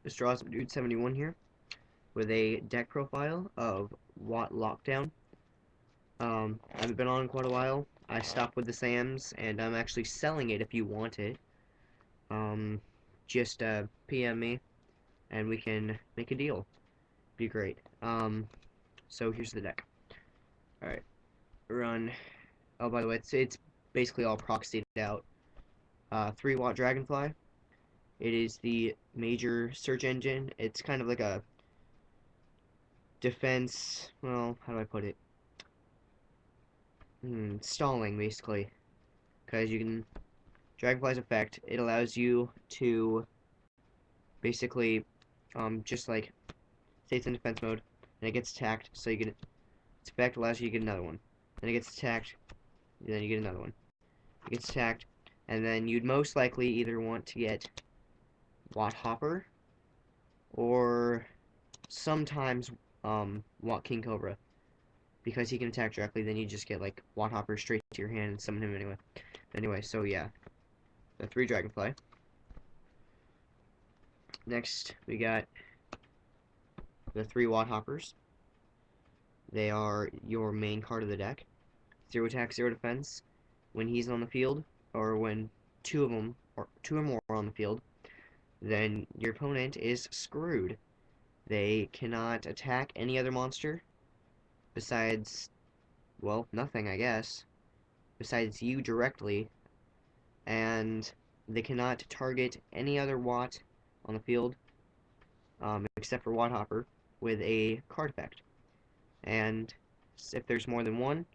Dude 71 here with a deck profile of Watt Lockdown. I haven't been on in quite a while. I stopped with the Sams, and I'm actually selling it if you want it. Just PM me, and we can make a deal. Be great. So here's the deck. Alright, run. Oh, by the way, it's basically all proxied out. 3 Watt Dragonfly. It is the major search engine. It's kind of like a defense, well, how do I put it? Stalling, basically. Because you can, Dragonfly's effect, it allows you to basically, just like, say it's in defense mode, and it gets attacked, so you get, its effect allows you to get another one. Then it gets attacked, then you get another one. It gets attacked, and then you'd most likely either want to get Watt Hopper, or sometimes, Watt King Cobra. Because he can attack directly, then you just get, like, Watt Hopper straight to your hand and summon him anyway. Anyway, so yeah. The 3 Dragonfly. Next, we got the 3 Watt Hoppers. They are your main card of the deck. 0 attack, 0 defense. When he's on the field, or when 2 of them, or 2 or more are on the field, then your opponent is screwed. They cannot attack any other monster besides, well, nothing, I guess, besides you directly, and they cannot target any other Watt on the field, except for Watt Hopper, with a card effect. And if there's more than one,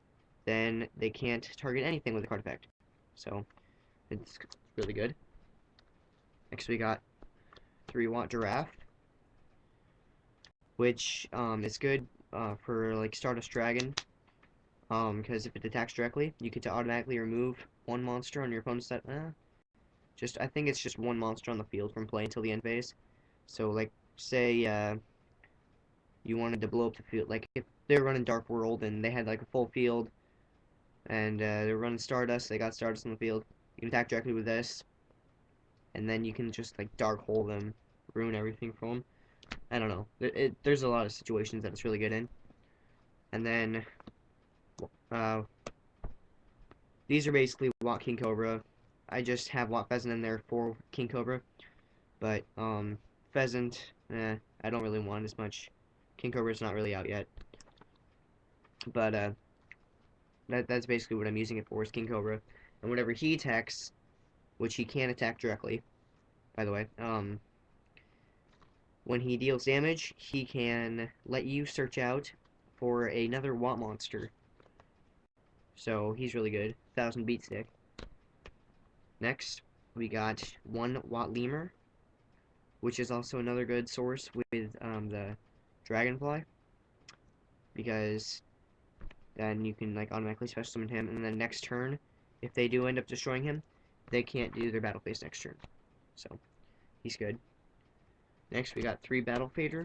then they can't target anything with a card effect. So, it's really good. Next we got 3 Watt Giraffe, which is good for like Stardust Dragon, because if it attacks directly, you get to automatically remove 1 monster on your opponent's set. I think it's just 1 monster on the field from play until the end phase. So, like, say you wanted to blow up the field, like if they were running Dark World and they had like a full field, and they were running Stardust, they got Stardust on the field, you can attack directly with this, and then you can just like Dark Hole them, ruin everything for them. I don't know. There's a lot of situations that it's really good in. And then uh, these are basically Watt King Cobra. I just have Watt Pheasant in there for King Cobra, but Pheasant, I don't really want as much. King Cobra's not really out yet, but that's basically what I'm using it for, is King Cobra. And whenever he attacks, which he can attack directly, by the way, when he deals damage, he can let you search out for another Watt monster. So he's really good. 1000 beat stick. Next, we got 1 Watt Lemur, which is also another good source with the Dragonfly, because then you can like automatically special summon him, and then next turn, if they do end up destroying him, they can't do their battle phase next turn. So he's good. Next, we got 3 Battle Fader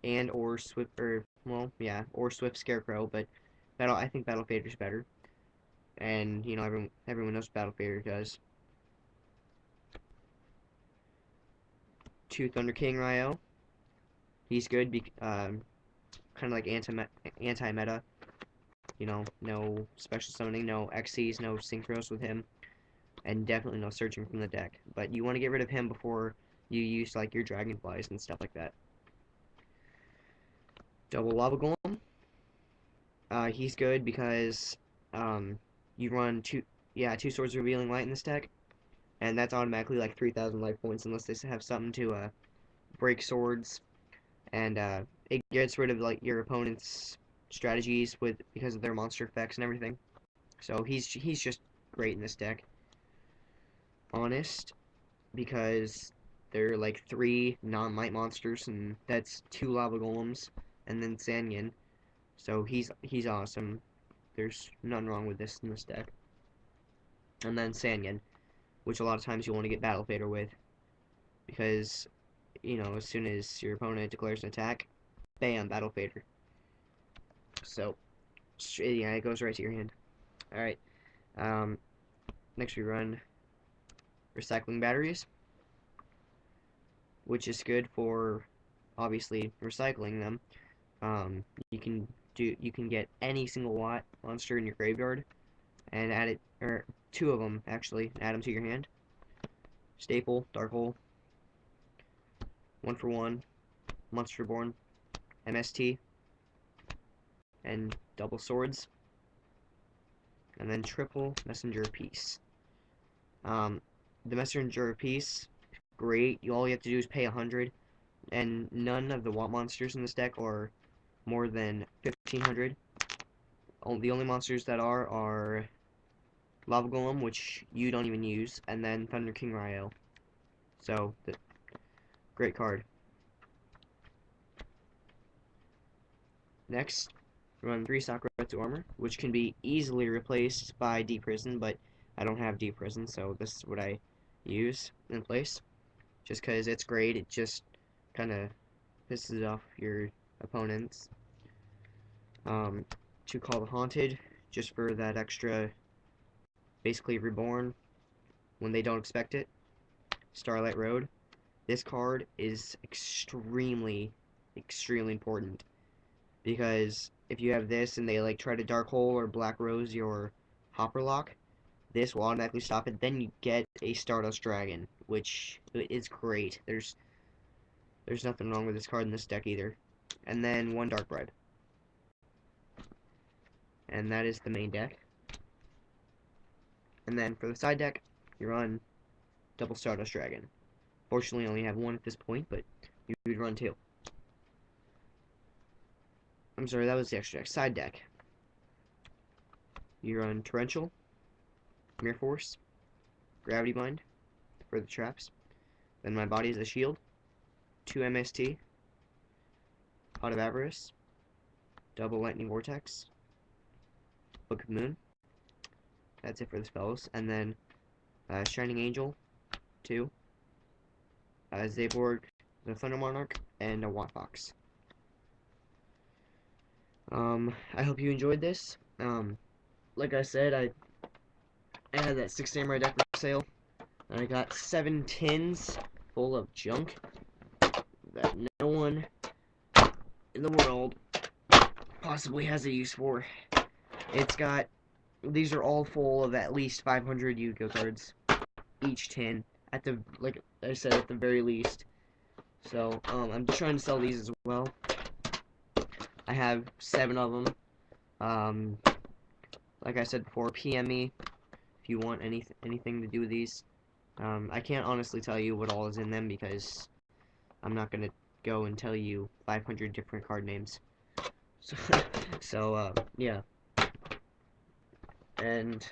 and or Swift, or well, yeah, or Swift Scarecrow, but I think Battle Fader's better, and you know everyone knows what Battle Fader does. 2 Thunder King Ryo. He's good, kind of like anti-meta. You know, no special summoning, no Xyz, no synchros with him, and definitely no searching from the deck. But you want to get rid of him before you use like your Dragonflies and stuff like that. Double Lava Golem. He's good because you run 2 Swords of Revealing Light in this deck, and that's automatically like 3,000 life points unless they have something to break swords, and it gets rid of like your opponent's strategies because of their monster effects and everything. So he's just great in this deck. Honest, because they're like 3 non-light monsters, and that's 2 Lava Golems, and then Sanyan. So he's awesome. There's nothing wrong with this in this deck. And then Sanyan, which a lot of times you want to get Battle Fader with, because, you know, as soon as your opponent declares an attack, bam, Battle Fader. So, yeah, it goes right to your hand. Alright, next we run Recycling Batteries. which is good for obviously recycling them. Um, you can get any single lot monster in your graveyard and add it, or two of them actually, add them to your hand. Staple, Dark Hole, 1-for-1, Monster Born, MST, and double swords, and then triple Messenger of Peace. The Messenger of Peace, great. All you have to do is pay 100, and none of the want monsters in this deck are more than 1,500. The only monsters that are Lava Golem, which you don't even use, and then Thunder King Rael. So, great card. Next, run 3 Sakuretsu Armor, which can be easily replaced by Deep Prison, but I don't have Deep Prison, so this is what I use in place. Just because it's great, it just kind of pisses off your opponents. 2 Call the Haunted, just for that extra, basically reborn when they don't expect it. Starlight Road. This card is extremely important, because if you have this and they like try to Dark Hole or Black Rose your Hopper Lock, this will automatically stop it. Then you get a Stardust Dragon, which is great. There's nothing wrong with this card in this deck either. And then 1 Dark Bribe. And that is the main deck. And then for the side deck, you run double Stardust Dragon. Fortunately, I only have 1 at this point, but you would run 2. I'm sorry, that was the extra deck. Side deck. You run Torrential, Mirror Force, Gravity Bind for the traps. Then my body is a shield. 2 MST, Pot of Avarice, double Lightning Vortex, Book of Moon. That's it for the spells. And then Shining Angel, 2, Zaborg, the Thunder Monarch, and a Watt Fox. I hope you enjoyed this. Like I said, I had that 6 Samurai deck for sale, and I got 7 tins full of junk that no one in the world possibly has a use for. These are all full of at least 500 Yu-Gi-Oh cards, each tin, like I said, at the very least. So, I'm trying to sell these as well. I have 7 of them. Like I said before, PM me if you want anything to do with these. I can't honestly tell you what all is in them because I'm not gonna go and tell you 500 different card names. So, yeah. And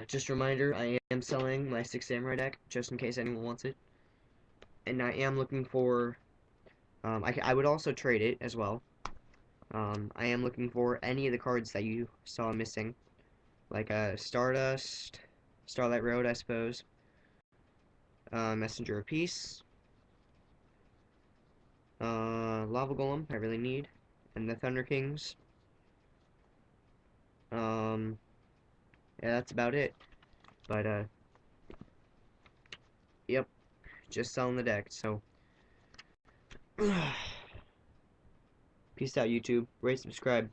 just a reminder, I am selling my 6 Samurai deck just in case anyone wants it. And I am looking for. I would also trade it as well. I am looking for any of the cards that you saw missing, like Stardust, Starlight Road, I suppose, Messenger of Peace, Lava Golem, I really need, and the Thunder Kings. Yeah, that's about it. But yep, just selling the deck. So, peace out, YouTube. Rate, subscribe.